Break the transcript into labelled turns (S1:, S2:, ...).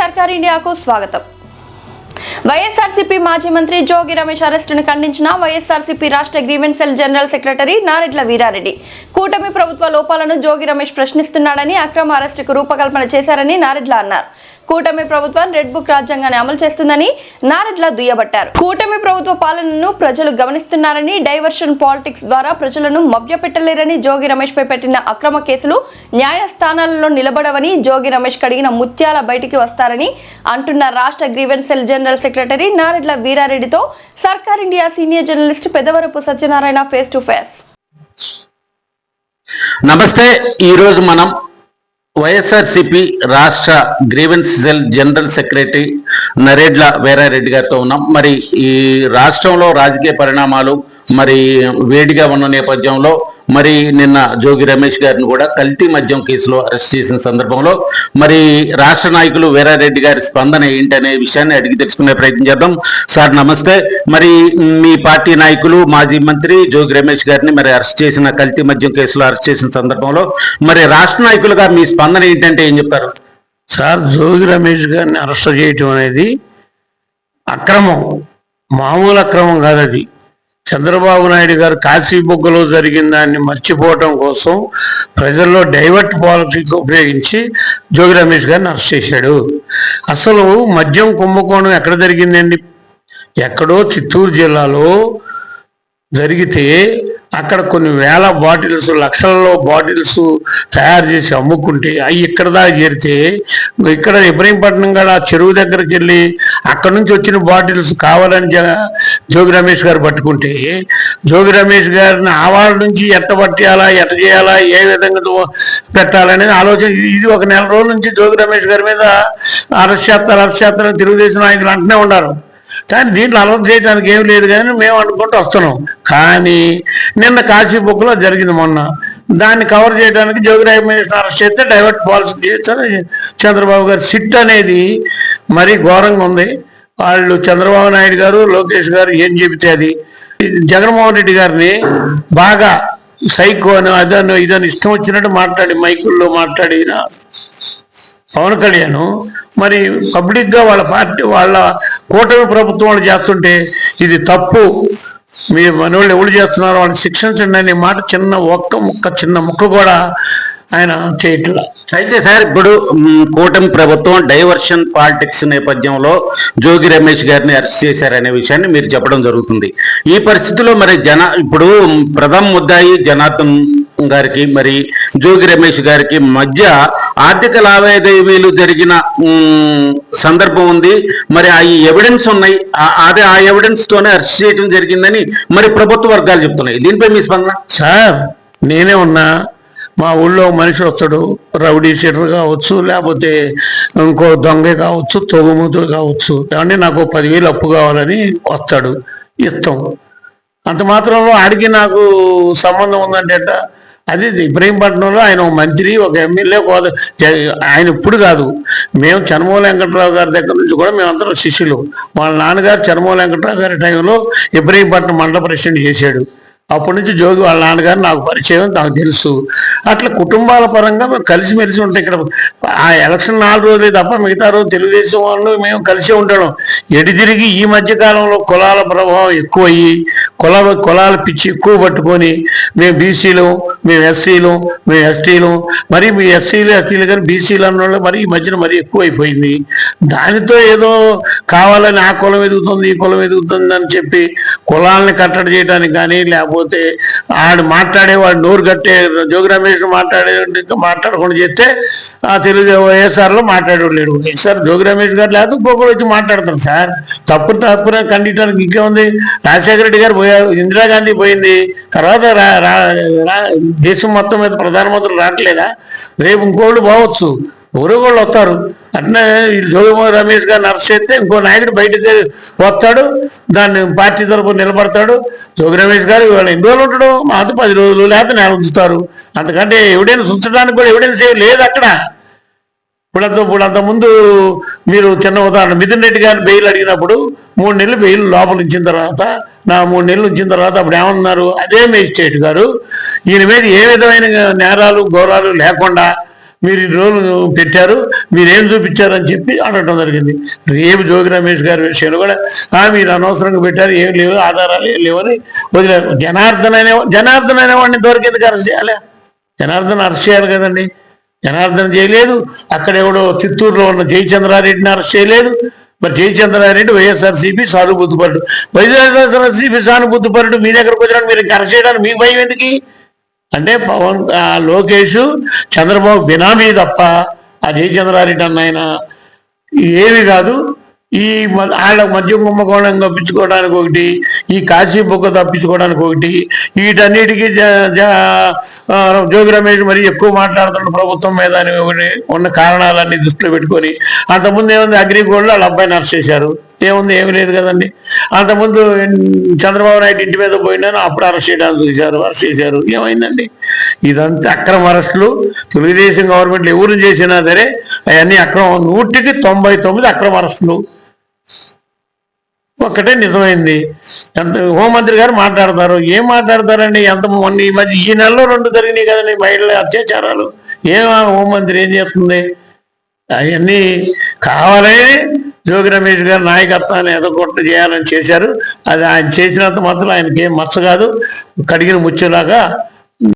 S1: సర్కార్ ఇండియాకు స్వాగతం. వైఎస్ఆర్సీపీ మాజీ మంత్రి జోగి రమేష్ అరెస్టును ఖండించిన వైఎస్ఆర్సీపీ రాష్ట్ర grievance cell general secretary Naredla Veerareddy కూటమి ప్రభుత్వ లోపాలను జోగి రమేష్ ప్రశ్నిస్తున్నాడని, అక్రమ అరెస్టుకు రూపకల్పన చేశారని నారెడ్ల అన్నారు. కూటమి ప్రభుత్వం రెడ్ బుక్ రాజ్యాంగాన్ని అమలు చేస్తుందని నారెడ్ల దుయ్యబట్టారు. కూటమి ప్రభుత్వ పాలనను ప్రజలు గమనిస్తున్నారని, డైవర్షన్ పాలిటిక్స్ ద్వారా ప్రజలను మభ్యపెట్టలేరని, జోగి రమేష్ పై పెట్టిన అక్రమ కేసులు న్యాయస్థానాలలో నిలబడవని, జోగి రమేష్ కడిగిన ముత్యాల బయటికి వస్తారని అంటున్న రాష్ట్ర grievance cell general secretary Naredla వీరారెడ్డితో Sarkar India senior journalist Pedavarapu Satyanarayana face to face.
S2: నమస్తే. ఈరోజు మనం వైఎస్ఆర్సీపీ రాష్ట్ర grievance cell general secretary Naredla Veerareddy గారితో ఉన్నాం. మరి ఈ రాష్ట్రంలో రాజకీయ పరిణామాలు మరి వేడిగా ఉన్న నేపథ్యంలో మరి నిన్న జోగి రమేష్ గారిని కూడా కల్తీ మద్యం కేసులో అరెస్ట్ చేసిన సందర్భంలో మరి రాష్ట్ర నాయకులు వీరారెడ్డి గారి స్పందన ఏంటనే విషయాన్ని అడిగి తెలుసుకునే ప్రయత్నం చేద్దాం. సార్ నమస్తే. మరి మీ పార్టీ నాయకులు మాజీ మంత్రి జోగి రమేష్ గారిని మరి అరెస్ట్ చేసిన కల్తీ మద్యం కేసులో అరెస్ట్ చేసిన సందర్భంలో మరి రాష్ట్ర నాయకులుగా మీ స్పందన ఏంటంటే ఏం చెప్తారు?
S3: సార్, జోగి రమేష్ గారిని అరెస్ట్ చేయటం అనేది అక్రమం, మామూలు అక్రమం కాదు. అది చంద్రబాబు నాయుడు గారు కాశీబుగ్గలో జరిగిన దాన్ని మర్చిపోవటం కోసం ప్రజల్లో డైవర్ట్ పాలిటిక్స్ ఉపయోగించి జోగి రమేష్ గారిని అరెస్ట్ చేశాడు. అసలు మద్యం కుంభకోణం ఎక్కడ జరిగిందండి? ఎక్కడో చిత్తూరు జిల్లాలో జరిగితే అక్కడ కొన్ని వేల బాటిల్స్, లక్షలలో బాటిల్స్ తయారు చేసి అమ్ముకుంటే అవి ఇక్కడ దాకా చేరితే ఇక్కడ ఇబ్రహీంపట్నం గల చెరువు దగ్గరికి వెళ్ళి అక్కడ నుంచి వచ్చిన బాటిల్స్ కావాలని జోగి రమేష్ గారు పట్టుకుంటే జోగి రమేష్ గారిని ఆవాళ్ళ నుంచి ఎట్ట పట్టేయాలా, ఎట్ట చేయాలా, ఏ విధంగా పెట్టాలనేది ఆలోచన. ఇది ఒక నెల రోజుల నుంచి జోగి రమేష్ గారి మీద అరెస్ట్ చేస్తారని తెలుగుదేశం నాయకులు అంటూనే ఉన్నారు. కానీ దీంట్లో అలర్ట్ చేయడానికి ఏం లేదు కానీ మేము అనుకుంటూ వస్తున్నాం. కానీ నిన్న కాశీబుక్లో జరిగింది మొన్న. దాన్ని కవర్ చేయడానికి జోగి రమేష్ అరెస్ట్ చేస్తే డైవర్ట్ పాలసీ చేస్తారు చంద్రబాబు గారు. సిట్ అనేది మరీ ఘోరంగా ఉంది. వాళ్ళు చంద్రబాబు నాయుడు గారు, లోకేష్ గారు ఏం చెబితే అది. జగన్మోహన్ రెడ్డి గారిని బాగా సైకో అని అదను ఇదని ఇష్టం వచ్చినట్టు మాట్లాడి మైకుల్లో మాట్లాడిన పవన్ కళ్యాణ్ మరి పబ్లిక్గా వాళ్ళ పార్టీ వాళ్ళ కూటమి ప్రభుత్వం వాళ్ళు చేస్తుంటే ఇది తప్పు, మీ మనోళ్ళు ఎవరు చేస్తున్నారో వాళ్ళని శిక్షించండి అనే మాట చిన్న ముక్క కూడా ఆయన చేయట్లా.
S2: అయితే సార్, ఇప్పుడు కూటమి ప్రభుత్వం డైవర్షన్ పాలిటిక్స్ నేపథ్యంలో జోగి రమేష్ గారిని అరెస్ట్ చేశారనే విషయాన్ని మీరు చెప్పడం జరుగుతుంది. ఈ పరిస్థితిలో మరి ఇప్పుడు ప్రథమ ముద్దాయి జనార్దన్ గారికి మరి జోగి రమేష్ గారికి మధ్య ఆర్థిక లావాదేవీలు జరిగిన సందర్భం ఉంది. మరి ఆ ఎవిడెన్స్ ఉన్నాయి, అదే ఆ ఎవిడెన్స్ తోనే అరెస్ట్ చేయడం జరిగిందని మరి ప్రభుత్వ వర్గాలు చెప్తున్నాయి. దీనిపై మీ స్పందన?
S3: సార్, నేనే ఉన్నా, మా ఊళ్ళో మనిషి వస్తాడు, రౌడీ షీటర్ కావచ్చు, లేకపోతే ఇంకో దొంగ కావచ్చు, తొగుముతుడు కావచ్చు, అంటే నాకు 10,000 అప్పు కావాలని వస్తాడు, ఇస్తాం. అంత మాత్రంలో ఆడికి నాకు సంబంధం ఉందంటే అది ఇబ్రహీంపట్నంలో ఆయన ఒక మంత్రి, ఒక ఎమ్మెల్యే, ఆయన ఇప్పుడు కాదు, మేము చనమూల వెంకట్రావు గారి దగ్గర నుంచి కూడా మేమందరం శిష్యులు. వాళ్ళ నాన్నగారు చనమూల వెంకట్రావు గారి టైంలో ఇబ్రహీంపట్నం మండల ప్రెసిడెంట్ చేశాడు. అప్పటి నుంచి జోగి వాళ్ళ నాన్నగారు నాకు పరిచయం, నాకు తెలుసు. అట్లా కుటుంబాల పరంగా మేము కలిసిమెలిసి ఉంటాం. ఇక్కడ ఆ ఎలక్షన్ 4 రోజులే తప్ప మిగతా రోజు తెలుగుదేశం వాళ్ళు మేము కలిసే ఉంటాం. ఎడి తిరిగి ఈ మధ్యకాలంలో కులాల ప్రభావం ఎక్కువయ్యి కులాల పిచ్చి ఎక్కువ పట్టుకొని మేము బీసీలు, మేము ఎస్సీలు, మేము ఎస్టీలు, మరి మీ ఎస్సీలు కానీ బీసీలు అన్న మరి ఈ మధ్యన మరీ ఎక్కువైపోయింది. దానితో ఏదో కావాలని ఆ కులం ఎదుగుతుంది, ఈ కులం ఎదుగుతుంది అని చెప్పి కులాలని కట్టడి చేయడానికి కానీ, లేకపోతే ఆడు మాట్లాడేవాడు నోరు కట్టే జోగి రమేష్ మాట్లాడకుండా చేస్తే ఆ తెలుగు వైఎస్ఆర్లో మాట్లాడలేడు. వైఎస్ఆర్ జోగి రమేష్ గారు లేకపోతే ఇంకొకరు వచ్చి మాట్లాడతారు. సార్, తప్పున ఖండించడానికి ఇంకేముంది? రాజశేఖర రెడ్డి గారు పోయారు, ఇందిరాగాంధీ పోయింది, తర్వాత దేశం మొత్తం మీద ప్రధానమంత్రులు రావట్లేదా? రేపు ఇంకోళ్ళు పోవచ్చు, ఎవరో వాళ్ళు వస్తారు. అట్నే జోగి రమేష్ గారిని అరెస్ట్ చేస్తే ఇంకో నాయకుడు బయటకు వస్తాడు, దాన్ని పార్టీ తరపున నిలబడతాడు. జోగి రమేష్ గారు ఇవాళ ఎన్ని రోజులు ఉంటాడు? మాతో 10 రోజులు లేకపోతే 4 ఉంచుతారు. అంతకంటే ఎవిడెన్స్ ఉంచడానికి కూడా ఎవిడెన్స్ ఏం లేదు అక్కడ. ఇప్పుడు అంతకుముందు మీరు చిన్న ఉదాహరణ, మిథున్ రెడ్డి గారిని బెయిల్ అడిగినప్పుడు 3 నెలలు బెయిల్ లోపల ఉంచిన తర్వాత, 3 నెలలు ఉంచిన తర్వాత అప్పుడు ఏమన్నారు? అదే మేజిస్ట్రేట్ గారు ఈయన మీద ఏ విధమైన నేరాలు ఘోరాలు లేకుండా మీరు ఈ రోజులు పెట్టారు, మీరేం చూపించారని చెప్పి అడగటం జరిగింది. రేపు జోగి రమేష్ గారి విషయంలో కూడా మీరు అనవసరంగా పెట్టారు, ఏం లేవు, ఆధారాలు ఏం లేవని వదిలేరు. జనార్దన్ అనేవాడిని ఇంతవరకు ఎందుకు అరెస్ట్ చేయాలి? జనార్దన్ అరెస్ట్ చేయాలి కదండి. జనార్దన్ చేయలేదు. అక్కడ ఎవడో చిత్తూరులో ఉన్న జయచంద్రారెడ్డిని అరెస్ట్ చేయలేదు. మరి జయచంద్రారెడ్డి వైఎస్ఆర్సీపీ సానుభూతిపరుడు, వైఎస్ఆర్సీపీ సానుభూతిపరుడు మీ దగ్గరకు వచ్చినట్టు మీరు అరెస్ట్ చేయడానికి మీకు భయం ఎందుకు? అంటే లోకేష్ చంద్రబాబు బినామీ తప్ప ఆ జయచంద్రారెడ్డి అన్న ఆయన ఏమి కాదు. ఈ ఆడ మధ్య కుంభకోణం తప్పించుకోవడానికి ఒకటి, ఈ కాశీ బొక్క తప్పించుకోవడానికి ఒకటి, వీటన్నిటికీ జోగి రమేష్ మరి ఎక్కువ మాట్లాడుతున్న ప్రభుత్వం మీద అని ఒకటి ఉన్న కారణాలన్నీ దృష్టిలో పెట్టుకొని, అంతకుముందు ఏముంది అగ్రిగోల్డ్ వాళ్ళ అబ్బాయిని అరెస్ట్ చేశారు, ఏముంది ఏమి లేదు కదండి. అంతకుముందు చంద్రబాబు నాయుడు ఇంటి మీద పోయినాను అప్పుడు అరెస్ట్ చేశారు, ఏమైందండి? ఇదంతా అక్రమ అరెస్టులు. తెలుగుదేశం గవర్నమెంట్లు ఎవరు చేసినా సరే అవన్నీ అక్రమం. 100కి 99 అక్రమ అరెస్టులు. ఒక్కటే నిజమైంది. హోంమంత్రి గారు మాట్లాడతారు, ఏం మాట్లాడతారండి? మొన్న ఈ మధ్య ఈ నెలలో 2 జరిగినాయి కదండి మహిళల అత్యాచారాలు. హోంమంత్రి ఏం చేస్తుంది? అవన్నీ కావాలని జోగి రమేష్ గారు నాయకత్వాన్ని ఎదగొట్ట చేయాలని చేశారు. అది ఆయన చేసినంత మాత్రం ఆయనకి ఏం మచ్చ కాదు, కడిగిన ముచ్చేలాగా